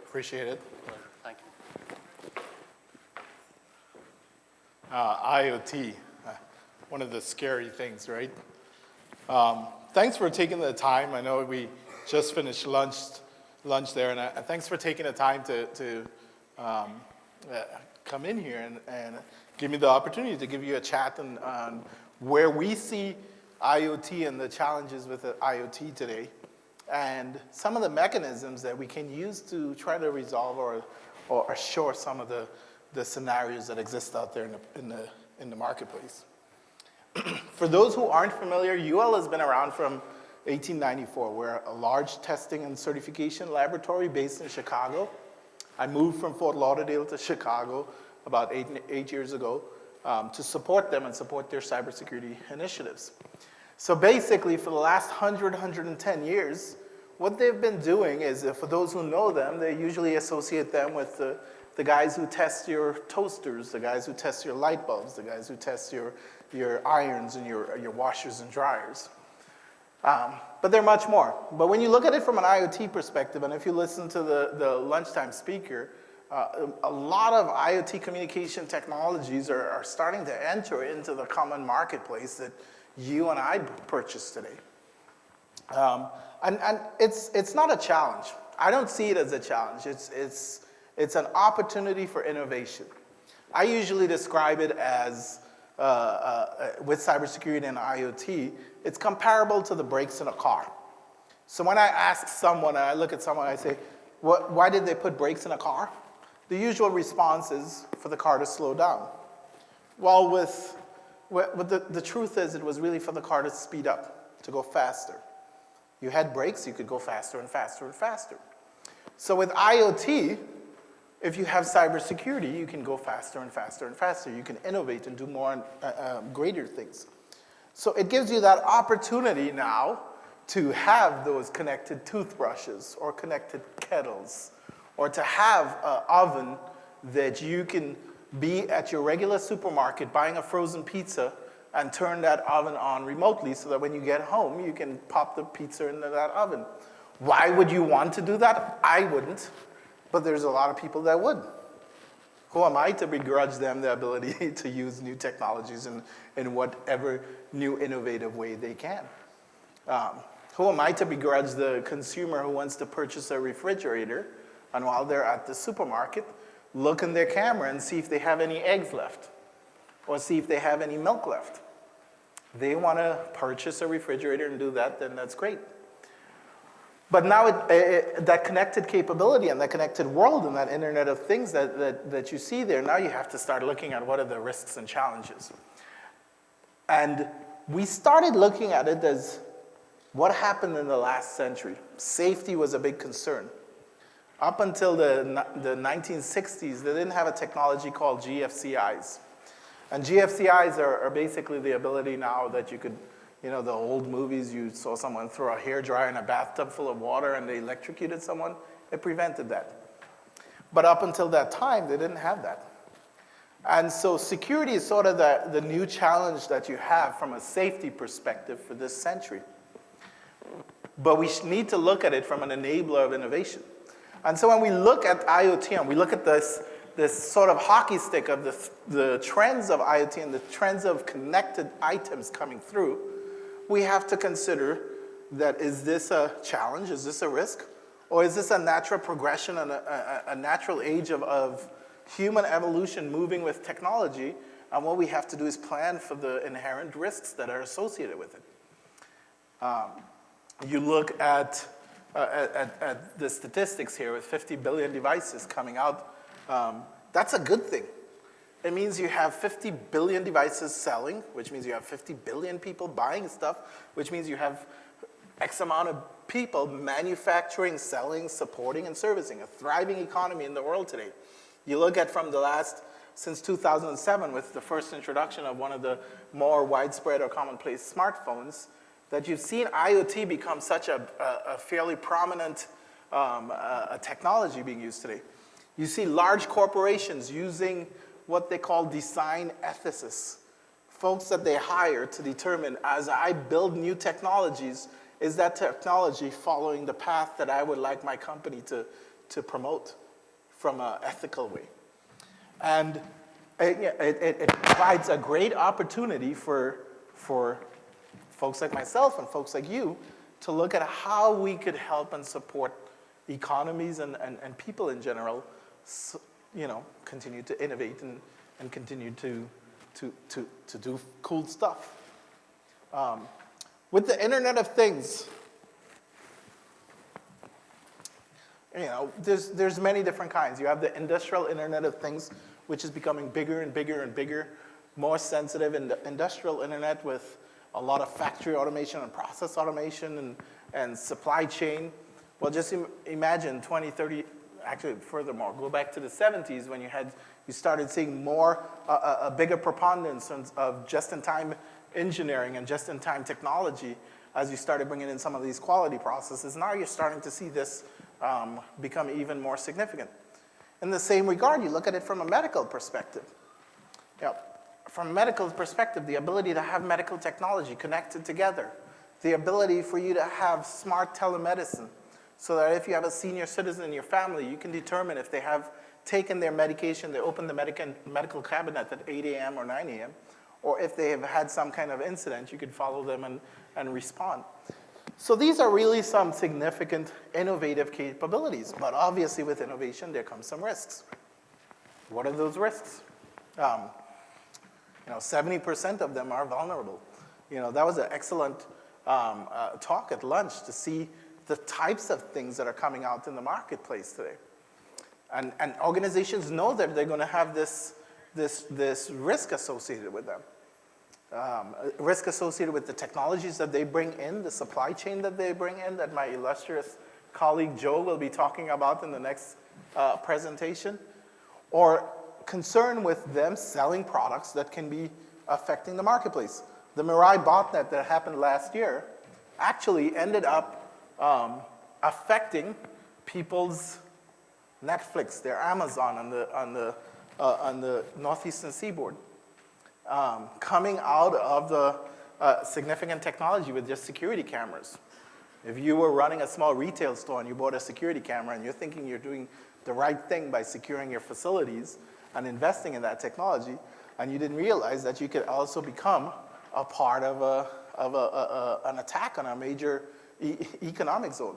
Appreciate it. Thank you. IoT, one of the scary things, right? Thanks for taking the time. I know we just finished lunch there, and thanks for taking the time to come in here and give me the opportunity to give you a chat on where we see IoT and the challenges with the IoT today, and some of the mechanisms that we can use to try to resolve or assure some of the scenarios that exist out there in the marketplace. For those who aren't familiar, UL has been around from 1894. We're a large testing and certification laboratory based in Chicago. I moved from Fort Lauderdale to Chicago about eight years ago to support them and support their cybersecurity initiatives. So basically, for the last 110 years, what they've been doing is, for those who know them, they usually associate them with the guys who test your toasters, the guys who test your light bulbs, the guys who test your irons and your washers and dryers. But they're much more. But when you look at it from an IoT perspective, and if you listen to the lunchtime speaker, a lot of IoT communication technologies are starting to enter into the common marketplace that you and I purchase today. And it's not a challenge. I don't see it as a challenge. It's an opportunity for innovation. I usually describe it as, with cybersecurity and IoT, it's comparable to the brakes in a car. So when I ask someone, and I look at someone, I say, why did they put brakes in a car? The usual response is for the car to slow down. Well, the truth is, it was really for the car to speed up, to go faster. You had brakes, you could go faster and faster and faster. So with IoT, if you have cybersecurity, you can go faster and faster and faster. You can innovate and do more greater things. So it gives you that opportunity now to have those connected toothbrushes or connected kettles, or to have an oven that you can be at your regular supermarket buying a frozen pizza and turn that oven on remotely so that when you get home, you can pop the pizza into that oven. Why would you want to do that? I wouldn't, but there's a lot of people that would. Who am I to begrudge them the ability to use new technologies in whatever new innovative way they can? Who am I to begrudge the consumer who wants to purchase a refrigerator, and while they're at the supermarket, look in their camera and see if they have any eggs left, or see if they have any milk left? They want to purchase a refrigerator and do that, then that's great. But now that connected capability and that connected world and that Internet of Things that you see there, now you have to start looking at what are the risks and challenges. And we started looking at it as what happened in the last century. Safety was a big concern. Up until the 1960s, they didn't have a technology called GFCIs. And GFCIs are basically the ability now that you could, you know, the old movies, you saw someone throw a hairdryer in a bathtub full of water and they electrocuted someone. It prevented that. But up until that time, they didn't have that. And so security is sort of the new challenge that you have from a safety perspective for this century. But we need to look at it from an enabler of innovation. And so when we look at IoT and we look at this sort of hockey stick of the trends of IoT and the trends of connected items coming through, we have to consider that, is this a challenge, is this a risk, or is this a natural progression and a natural age of human evolution moving with technology, and what we have to do is plan for the inherent risks that are associated with it. You look at the statistics here with 50 billion devices coming out. That's a good thing. It means you have 50 billion devices selling, which means you have 50 billion people buying stuff, which means you have X amount of people manufacturing, selling, supporting, and servicing, a thriving economy in the world today. You look at since 2007, with the first introduction of one of the more widespread or commonplace smartphones, that you've seen IoT become such a fairly prominent technology being used today. You see large corporations using what they call design ethicists, folks that they hire to determine, as I build new technologies, is that technology following the path that I would like my company promote from an ethical way. And it provides a great opportunity for folks like myself and folks like you to look at how we could help and support economies and people in general, continue to innovate and continue to do cool stuff. With the Internet of Things, there's many different kinds. You have the industrial Internet of Things, which is becoming bigger and bigger and bigger, more sensitive in the industrial internet with a lot of factory automation and process automation and supply chain. Well, just imagine 20, 30, actually furthermore, go back to the 70s when you started seeing more, a bigger preponderance of just-in-time engineering and just-in-time technology as you started bringing in some of these quality processes. Now you're starting to see this become even more significant. In the same regard, you look at it from a medical perspective. From a medical perspective, the ability to have medical technology connected together, the ability for you to have smart telemedicine, so that if you have a senior citizen in your family, you can determine if they have taken their medication, they open the medical cabinet at 8 a.m. or 9 a.m., or if they have had some kind of incident, you could follow them and respond. So these are really some significant innovative capabilities, but obviously with innovation, there comes some risks. What are those risks? 70% of them are vulnerable. That was an excellent talk at lunch to see the types of things that are coming out in the marketplace today. And organizations know that they're going to have this risk associated with them. Risk associated with the technologies that they bring in, the supply chain that they bring in, that my illustrious colleague Joe will be talking about in the next presentation, or concern with them selling products that can be affecting the marketplace. The Mirai botnet that happened last year actually ended up affecting people's Netflix, their Amazon on the northeastern seaboard, coming out of the significant technology with just security cameras. If you were running a small retail store and you bought a security camera and you're thinking you're doing the right thing by securing your facilities and investing in that technology, and you didn't realize that you could also become a part of an attack on a major economic zone.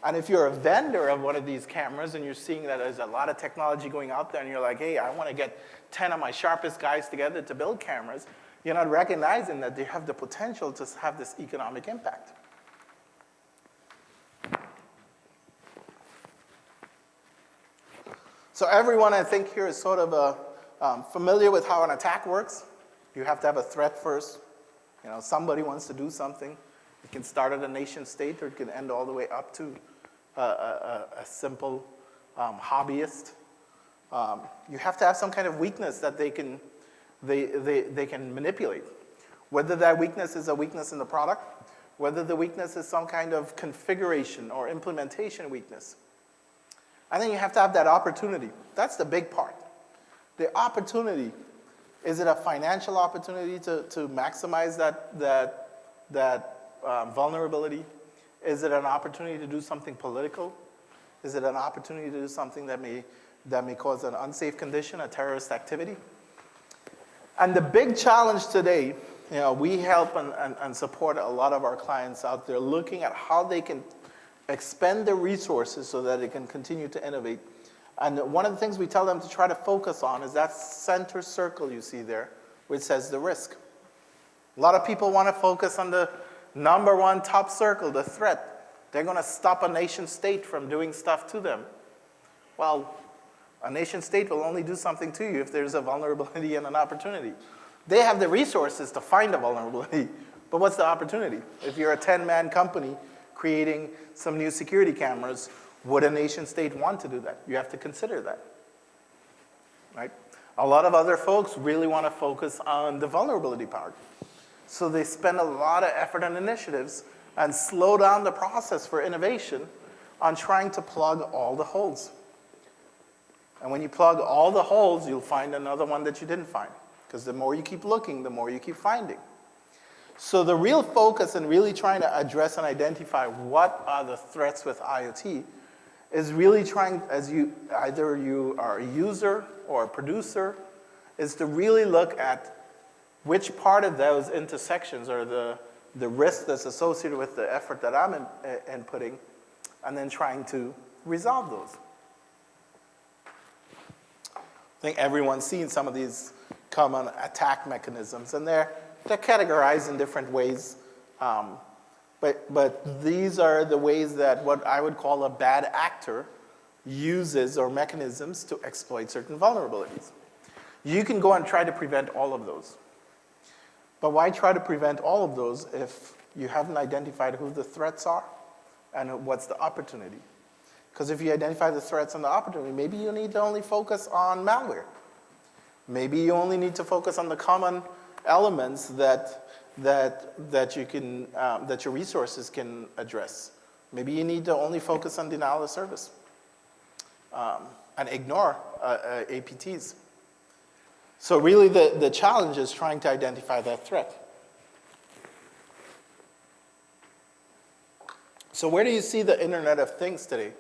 And if you're a vendor of one of these cameras and you're seeing that there's a lot of technology going out there and you're like, hey, I want to get 10 of my sharpest guys together to build cameras, you're not recognizing that they have the potential to have this economic impact. So everyone, I think, here is sort of familiar with how an attack works. You have to have a threat first. Somebody wants to do something. It can start at a nation state or it can end all the way up to a simple hobbyist. You have to have some kind of weakness that they can manipulate. Whether that weakness is a weakness in the product, whether the weakness is some kind of configuration or implementation weakness. And then you have to have that opportunity. That's the big part. The opportunity, is it a financial opportunity to maximize that vulnerability? Is it an opportunity to do something political? Is it an opportunity to do something that may cause an unsafe condition, a terrorist activity? And the big challenge today, we help and support a lot of our clients out there looking at how they can expend their resources so that they can continue to innovate. And one of the things we tell them to try to focus on is that center circle you see there, which says the risk. A lot of people want to focus on the number one top circle, the threat. They're going to stop a nation state from doing stuff to them. Well, a nation state will only do something to you if there's a vulnerability and an opportunity. They have the resources to find a vulnerability, but what's the opportunity? If you're a 10-man company creating some new security cameras, would a nation state want to do that? You have to consider that, right? A lot of other folks really want to focus on the vulnerability part. So they spend a lot of effort and initiatives and slow down the process for innovation on trying to plug all the holes. And when you plug all the holes, you'll find another one that you didn't find. Because the more you keep looking, the more you keep finding. So the real focus in really trying to address and identify what are the threats with IoT is really trying, either you are a user or a producer, is to really look at which part of those intersections are the risk that's associated with the effort that I'm inputting, and then trying to resolve those. I think everyone's seen some of these common attack mechanisms, and they're categorized in different ways. But these are the ways that what I would call a bad actor uses or mechanisms to exploit certain vulnerabilities. You can go and try to prevent all of those. But why try to prevent all of those if you haven't identified who the threats are and what's the opportunity? Because if you identify the threats and the opportunity, maybe you need to only focus on malware. Maybe you only need to focus on the common elements that you can, that your resources can address. Maybe you need to only focus on denial of service and ignore APTs. So really the challenge is trying to identify that threat. So where do you see the Internet of Things today?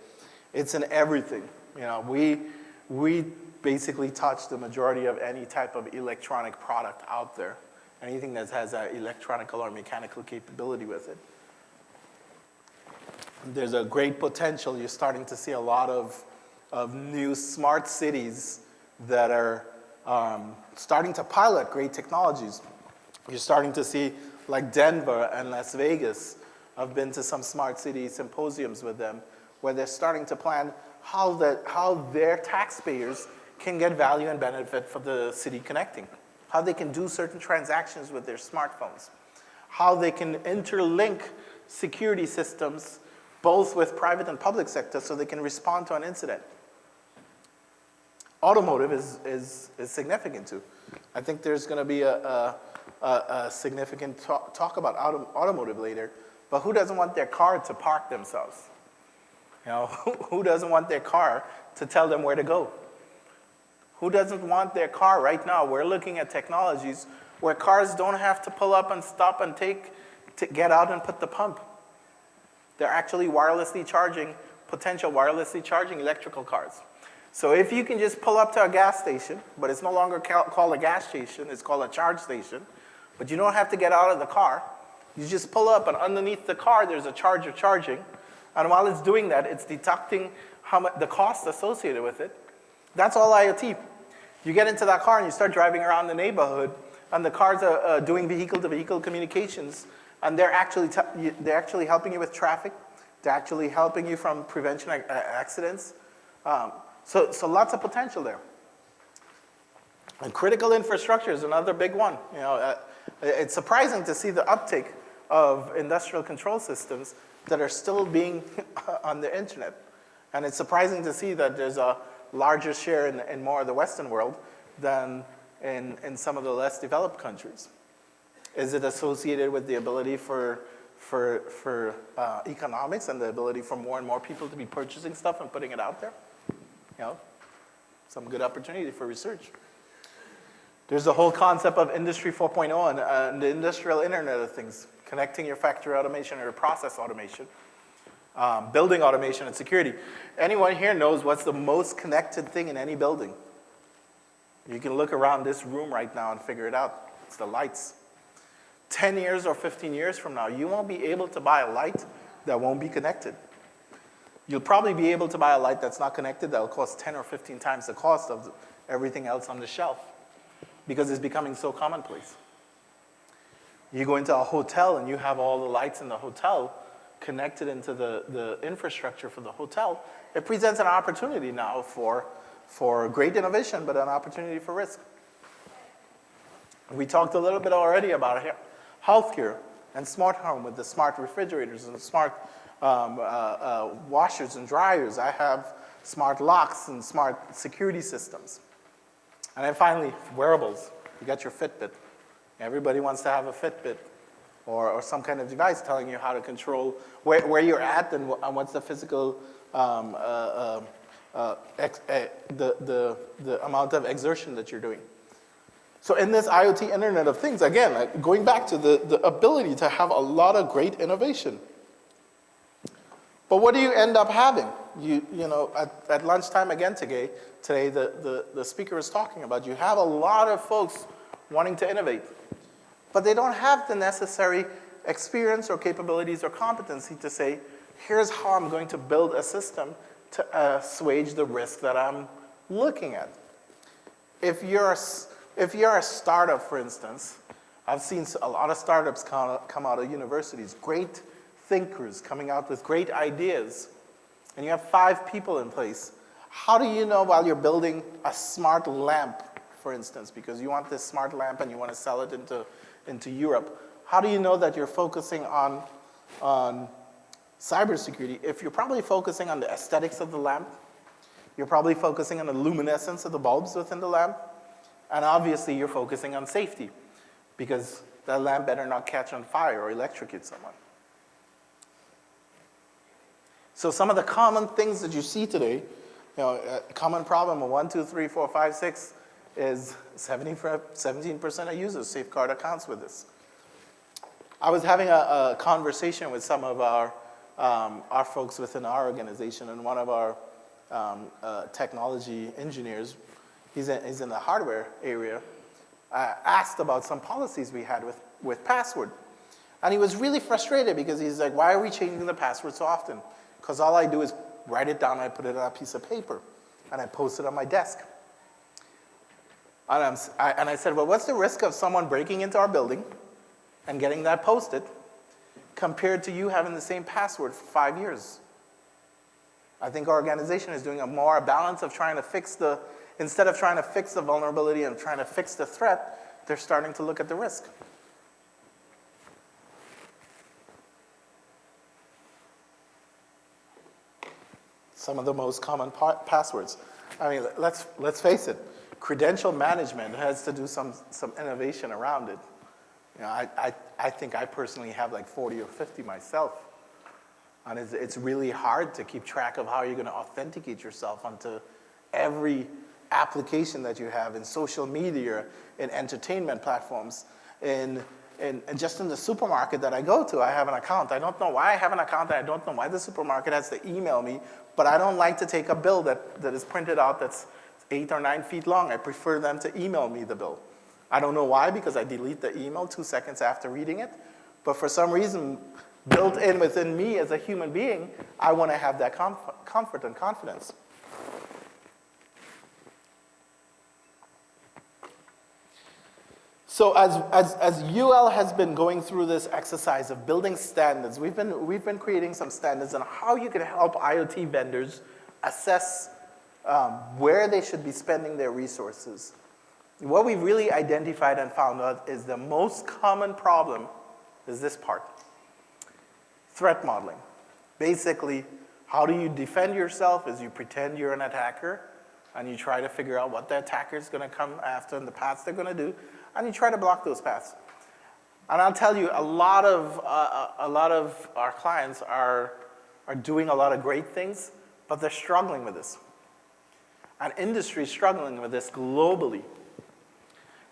It's in everything. We basically touch the majority of any type of electronic product out there. Anything that has an electronical or mechanical capability with it. There's a great potential. You're starting to see a lot of new smart cities that are starting to pilot great technologies. You're starting to see, like Denver and Las Vegas, I've been to some smart city symposiums with them, where they're starting to plan how their taxpayers can get value and benefit for the city connecting. How they can do certain transactions with their smartphones. How they can interlink security systems, both with private and public sector, so they can respond to an incident. Automotive is significant too. I think there's going to be a significant talk about automotive later, but who doesn't want their car to park themselves? Who doesn't want their car to tell them where to go? Who doesn't want their car right now? We're looking at technologies where cars don't have to pull up and stop and get out and put the pump. They're actually potential wirelessly charging electrical cars. So if you can just pull up to a gas station, but it's no longer called a gas station, it's called a charge station, but you don't have to get out of the car. You just pull up, and underneath the car, there's a charger charging. And while it's doing that, it's deducting the cost associated with it. That's all IoT. You get into that car and you start driving around the neighborhood, and the cars are doing vehicle-to-vehicle communications, and they're actually helping you with traffic. They're actually helping you from prevention accidents. So lots of potential there. And critical infrastructure is another big one. It's surprising to see the uptake of industrial control systems that are still being on the internet. And it's surprising to see that there's a larger share in more of the Western world than in some of the less developed countries. Is it associated with the ability for economics and the ability for more and more people to be purchasing stuff and putting it out there? Some good opportunity for research. There's the whole concept of Industry 4.0 and the industrial Internet of Things, connecting your factory automation or process automation. Building automation and security. Anyone here knows what's the most connected thing in any building? You can look around this room right now and figure it out. It's the lights. 10 years or 15 years from now, you won't be able to buy a light that won't be connected. You'll probably be able to buy a light that's not connected that will cost 10 or 15 times the cost of everything else on the shelf, because it's becoming so commonplace. You go into a hotel and you have all the lights in the hotel connected into the infrastructure for the hotel. It presents an opportunity now for great innovation, but an opportunity for risk. We talked a little bit already about healthcare and smart home with the smart refrigerators and the smart washers and dryers. I have smart locks and smart security systems. And then finally, wearables. You got your Fitbit. Everybody wants to have a Fitbit or some kind of device telling you how to control where you're at and what's the physical, the amount of exertion that you're doing. So in this IoT Internet of Things, again, going back to the ability to have a lot of great innovation. But what do you end up having? You know, at lunchtime again today the speaker was talking about, you have a lot of folks wanting to innovate, but they don't have the necessary experience or capabilities or competency to say, here's how I'm going to build a system to assuage the risk that I'm looking at. If you're a startup, for instance, I've seen a lot of startups come out of universities, great thinkers coming out with great ideas, and you have 5 people in place. How do you know while you're building a smart lamp, for instance, because you want this smart lamp and you want to sell it into Europe, how do you know that you're focusing on cybersecurity if you're probably focusing on the aesthetics of the lamp, you're probably focusing on the luminescence of the bulbs within the lamp, and obviously you're focusing on safety because that lamp better not catch on fire or electrocute someone. So some of the common things that you see today, you know, a common problem of 1, 2, 3, 4, 5, 6 is 17% of users safeguard accounts with this. I was having a conversation with some of our folks within our organization, and one of our technology engineers, he's in the hardware area, asked about some policies we had with password. And he was really frustrated because he's like, why are we changing the password so often? Because all I do is write it down, I put it on a piece of paper, and I post it on my desk. And I said, well, what's the risk of someone breaking into our building and getting that posted compared to you having the same password for 5 years? I think our organization is doing a balance of trying to fix instead of trying to fix the vulnerability and trying to fix the threat, they're starting to look at the risk. Some of the most common passwords. I mean, let's face it, credential management has to do some innovation around it. You know, I think I personally have like 40 or 50 myself. And it's really hard to keep track of how you're going to authenticate yourself onto every application that you have in social media, in entertainment platforms, and just in the supermarket that I go to, I have an account. I don't know why I have an account, and I don't know why the supermarket has to email me, but I don't like to take a bill that is printed out that's 8 or 9 feet long. I prefer them to email me the bill. I don't know why, because I delete the email 2 seconds after reading it, but for some reason, built in within me as a human being, I want to have that comfort and confidence. So as UL has been going through this exercise of building standards, we've been creating some standards on how you can help IoT vendors assess where they should be spending their resources. What we've really identified and found out is the most common problem is this part. Threat modeling. Basically, how do you defend yourself is you pretend you're an attacker and you try to figure out what the attacker is going to come after and the paths they're going to do, and you try to block those paths. And I'll tell you, a lot of our clients are doing a lot of great things, but they're struggling with this. And industry is struggling with this globally.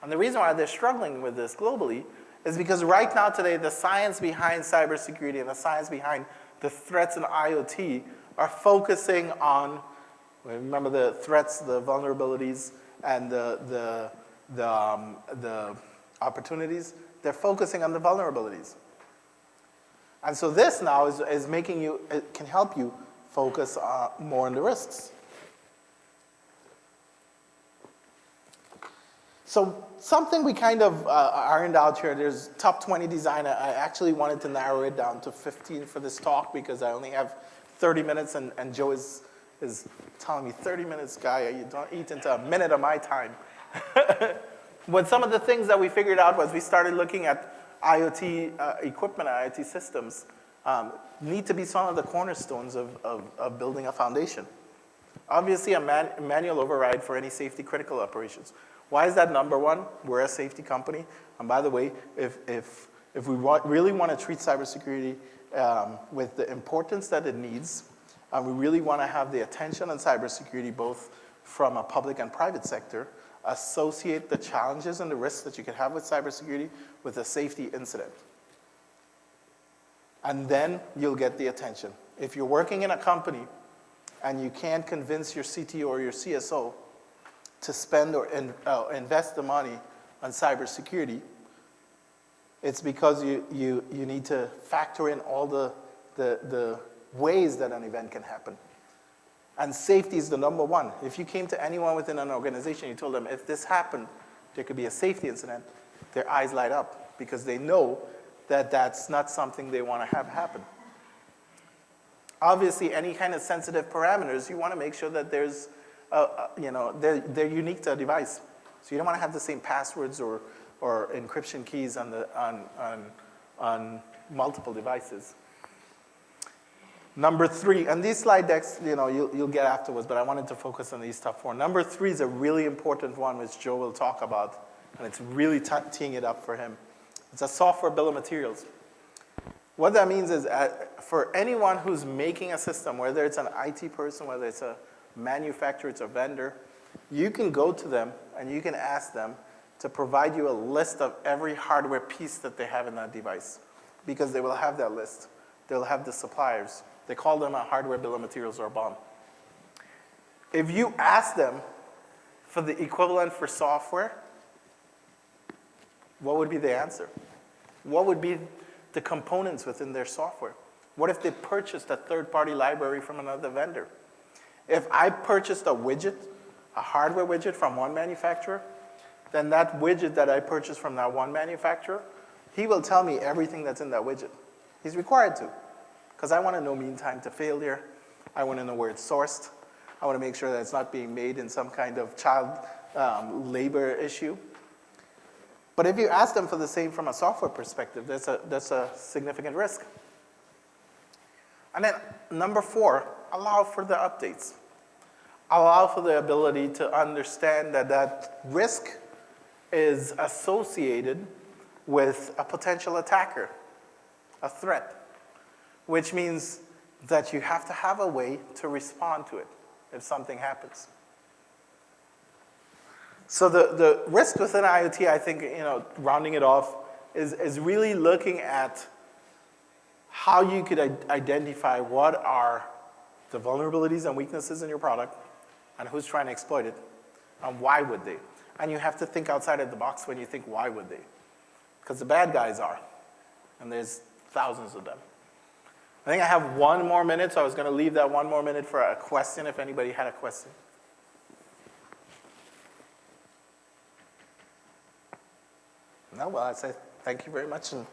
And the reason why they're struggling with this globally is because right now today, the science behind cybersecurity and the science behind the threats in IoT are focusing on, remember the threats, the vulnerabilities, and the opportunities, they're focusing on the vulnerabilities. And so this now is making you, it can help you focus more on the risks. So something we kind of ironed out here, there's top 20 design. I actually wanted to narrow it down to 15 for this talk because I only have 30 minutes and Joe is telling me 30 minutes, guy, you don't eat into a minute of my time. But some of the things that we figured out was we started looking at IoT equipment, IoT systems, need to be some of the cornerstones of building a foundation. Obviously, a manual override for any safety critical operations. Why is that number one? We're a safety company. And by the way, if we really want to treat cybersecurity with the importance that it needs, and we really want to have the attention on cybersecurity both from a public and private sector, associate the challenges and the risks that you can have with cybersecurity with a safety incident. And then you'll get the attention. If you're working in a company and you can't convince your CTO or your CSO to spend or invest the money on cybersecurity, it's because you need to factor in all the ways that an event can happen. And safety is the number one. If you came to anyone within an organization, you told them, if this happened, there could be a safety incident, their eyes light up because they know that that's not something they want to have happen. Obviously, any kind of sensitive parameters, you want to make sure that there's, they're unique to a device. So you don't want to have the same passwords or encryption keys on multiple devices. Number 3, and these slide decks, you'll get afterwards, but I wanted to focus on these top 4. Number 3 is a really important one, which Joe will talk about, and it's really teeing it up for him. It's a software bill of materials. What that means is for anyone who's making a system, whether it's an IT person, whether it's a manufacturer, it's a vendor, you can go to them and you can ask them to provide you a list of every hardware piece that they have in that device, because they will have that list. They'll have the suppliers. They call them a hardware bill of materials or a BOM. If you ask them for the equivalent for software, what would be the answer? What would be the components within their software? What if they purchased a third-party library from another vendor? If I purchased a widget, a hardware widget from one manufacturer, then that widget that I purchased from that one manufacturer, he will tell me everything that's in that widget. He's required to, because I want to know mean time to failure. I want to know where it's sourced. I want to make sure that it's not being made in some kind of child labor issue. But if you ask them for the same from a software perspective, that's a significant risk. And then number 4, allow for the updates. Allow for the ability to understand that that risk is associated with a potential attacker, a threat, which means that you have to have a way to respond to it if something happens. So the risk within IoT, I think, rounding it off, is really looking at how you could identify what are the vulnerabilities and weaknesses in your product and who's trying to exploit it and why would they. And you have to think outside of the box when you think why would they. Because the bad guys are, and there's thousands of them. I think I have 1 more minute, so I was going to leave that 1 more minute for a question if anybody had a question. No, well, I say thank you very much. And